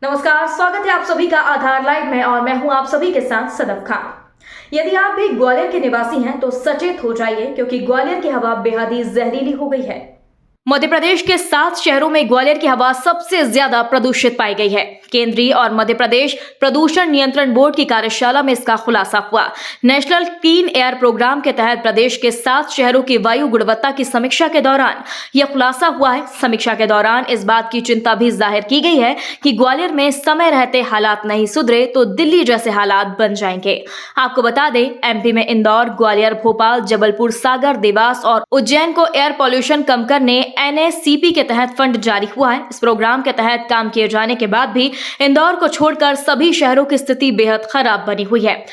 नमस्कार, स्वागत है आप सभी का आधार लाइव में और मैं हूं आप सभी के साथ सदफ खान। यदि आप भी ग्वालियर के निवासी हैं तो सचेत हो जाइए क्योंकि ग्वालियर की हवा बेहद ही जहरीली हो गई है। मध्य प्रदेश के 7 शहरों में ग्वालियर की हवा सबसे ज्यादा प्रदूषित पाई गई है। केंद्रीय और मध्य प्रदेश प्रदूषण नियंत्रण बोर्ड की कार्यशाला में इसका खुलासा हुआ। नेशनल क्लीन एयर प्रोग्राम के तहत प्रदेश के 7 शहरों की वायु गुणवत्ता की समीक्षा के दौरान यह खुलासा हुआ है। समीक्षा के दौरान इस बात की चिंता भी जाहिर की गई है कि ग्वालियर में समय रहते हालात नहीं सुधरे तो दिल्ली जैसे हालात बन जाएंगे। आपको बता दें, एमपी में इंदौर, ग्वालियर, भोपाल, जबलपुर, सागर, देवास और उज्जैन को एयर पॉल्यूशन कम करने NACP के तहत फंड जारी हुआ है। इस प्रोग्राम के तहत काम किए जाने के बाद भी इंदौर को छोड़कर सभी शहरों की स्थिति बेहद खराब बनी हुई है।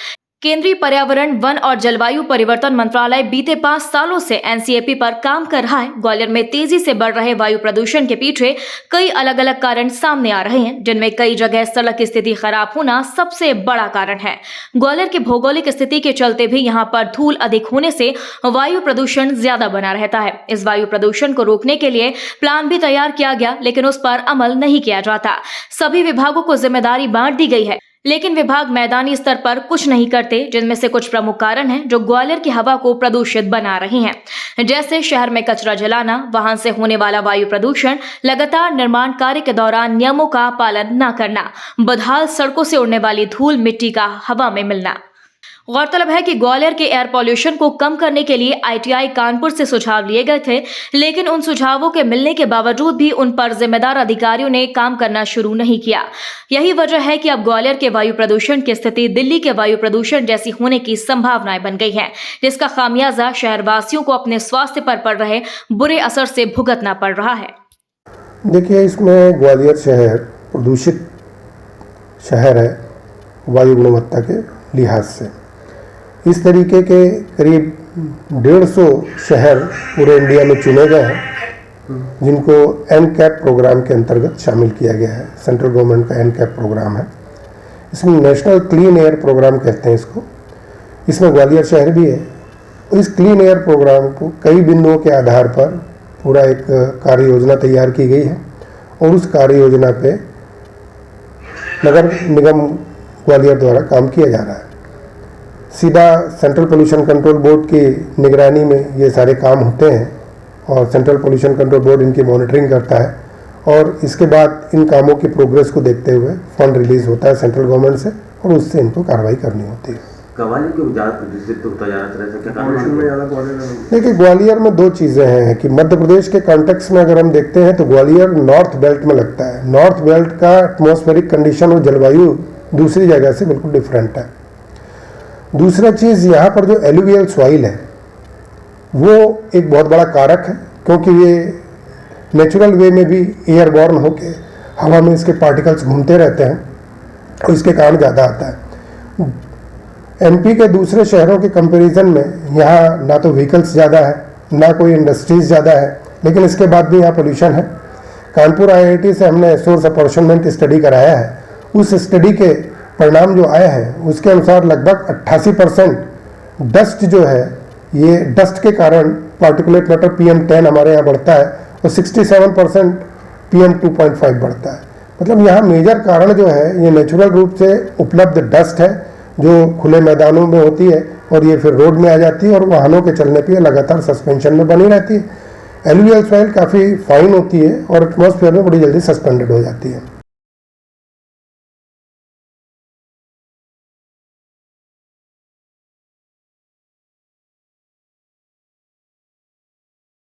केंद्रीय पर्यावरण, वन और जलवायु परिवर्तन मंत्रालय बीते 5 सालों से NCAP पर काम कर रहा है। ग्वालियर में तेजी से बढ़ रहे वायु प्रदूषण के पीछे कई अलग अलग कारण सामने आ रहे हैं, जिनमें कई जगह सड़क की स्थिति खराब होना सबसे बड़ा कारण है। ग्वालियर की भौगोलिक स्थिति के चलते भी यहाँ पर धूल अधिक होने से वायु प्रदूषण ज्यादा बना रहता है। इस वायु प्रदूषण को रोकने के लिए प्लान भी तैयार किया गया, लेकिन उस पर अमल नहीं किया जाता। सभी विभागों को जिम्मेदारी बांट दी गई है, लेकिन विभाग मैदानी स्तर पर कुछ नहीं करते, जिनमें से कुछ प्रमुख कारण हैं जो ग्वालियर की हवा को प्रदूषित बना रही हैं, जैसे शहर में कचरा जलाना, वाहन से होने वाला वायु प्रदूषण, लगातार निर्माण कार्य के दौरान नियमों का पालन न करना, बदहाल सड़कों से उड़ने वाली धूल मिट्टी का हवा में मिलना। गौरतलब है कि ग्वालियर के एयर पॉल्यूशन को कम करने के लिए ITI कानपुर से सुझाव लिए गए थे, लेकिन उन सुझावों के मिलने के बावजूद भी उन पर जिम्मेदार अधिकारियों ने काम करना शुरू नहीं किया। यही वजह है कि अब ग्वालियर के वायु प्रदूषण की स्थिति दिल्ली के वायु प्रदूषण जैसी होने की संभावनाएं बन गई है, जिसका खामियाजा शहरवासियों को अपने स्वास्थ्य पर पड़ रहे बुरे असर से भुगतना पड़ रहा है। देखिए, इसमें ग्वालियर शहर प्रदूषित शहर है वायु गुणवत्ता के लिहाज से। इस तरीके के करीब 150 शहर पूरे इंडिया में चुने गए हैं जिनको NCAP प्रोग्राम के अंतर्गत शामिल किया गया है। सेंट्रल गवर्नमेंट का NCAP प्रोग्राम है। इसमें नेशनल क्लीन एयर प्रोग्राम कहते हैं इसको। इसमें ग्वालियर शहर भी है। इस क्लीन एयर प्रोग्राम को कई बिंदुओं के आधार पर पूरा एक कार्य योजना तैयार की गई है और उस कार्य योजना पे नगर निगम ग्वालियर द्वारा काम किया जा रहा है। सीधा सेंट्रल पोल्यूशन कंट्रोल बोर्ड की निगरानी में ये सारे काम होते हैं और सेंट्रल पोल्यूशन कंट्रोल बोर्ड इनकी मॉनिटरिंग करता है और इसके बाद इन कामों की प्रोग्रेस को देखते हुए फंड रिलीज होता है सेंट्रल गवर्नमेंट से और उससे इनको कार्रवाई करनी होती है। देखिए, ग्वालियर में 2 चीज़ें हैं कि मध्य प्रदेश के कॉन्टेक्स्ट में अगर हम देखते हैं तो ग्वालियर नॉर्थ बेल्ट में लगता है। नॉर्थ बेल्ट का एटमॉस्फेरिक कंडीशन और जलवायु दूसरी जगह से बिल्कुल डिफरेंट है। दूसरा चीज़, यहाँ पर जो एलुवियल सॉइल है वो एक बहुत बड़ा कारक है, क्योंकि ये नेचुरल वे में भी एयरबॉर्न होके हवा में इसके पार्टिकल्स घूमते रहते हैं और इसके कारण ज़्यादा आता है। MP के दूसरे शहरों के कंपैरिजन में यहाँ ना तो व्हीकल्स ज़्यादा है, ना कोई इंडस्ट्रीज ज़्यादा है, लेकिन इसके बाद भी यहाँ पोल्यूशन है। कानपुर IIT से हमने सोर्स अपॉर्चुनिटी स्टडी कराया है। उस स्टडी के परिणाम जो आए हैं उसके अनुसार लगभग 88% डस्ट जो है, ये डस्ट के कारण पार्टिकुलेट मैटर PM10 हमारे यहाँ बढ़ता है और 67% PM2.5 बढ़ता है। मतलब यहाँ मेजर कारण जो है ये नेचुरल रूप से उपलब्ध डस्ट है जो खुले मैदानों में होती है और ये फिर रोड में आ जाती है और वाहनों के चलने पे लगातार सस्पेंशन में बनी रहती है। एलुवियल सॉइल काफ़ी फाइन होती है और एटमॉस्फेयर में बड़ी जल्दी सस्पेंडेड हो जाती है।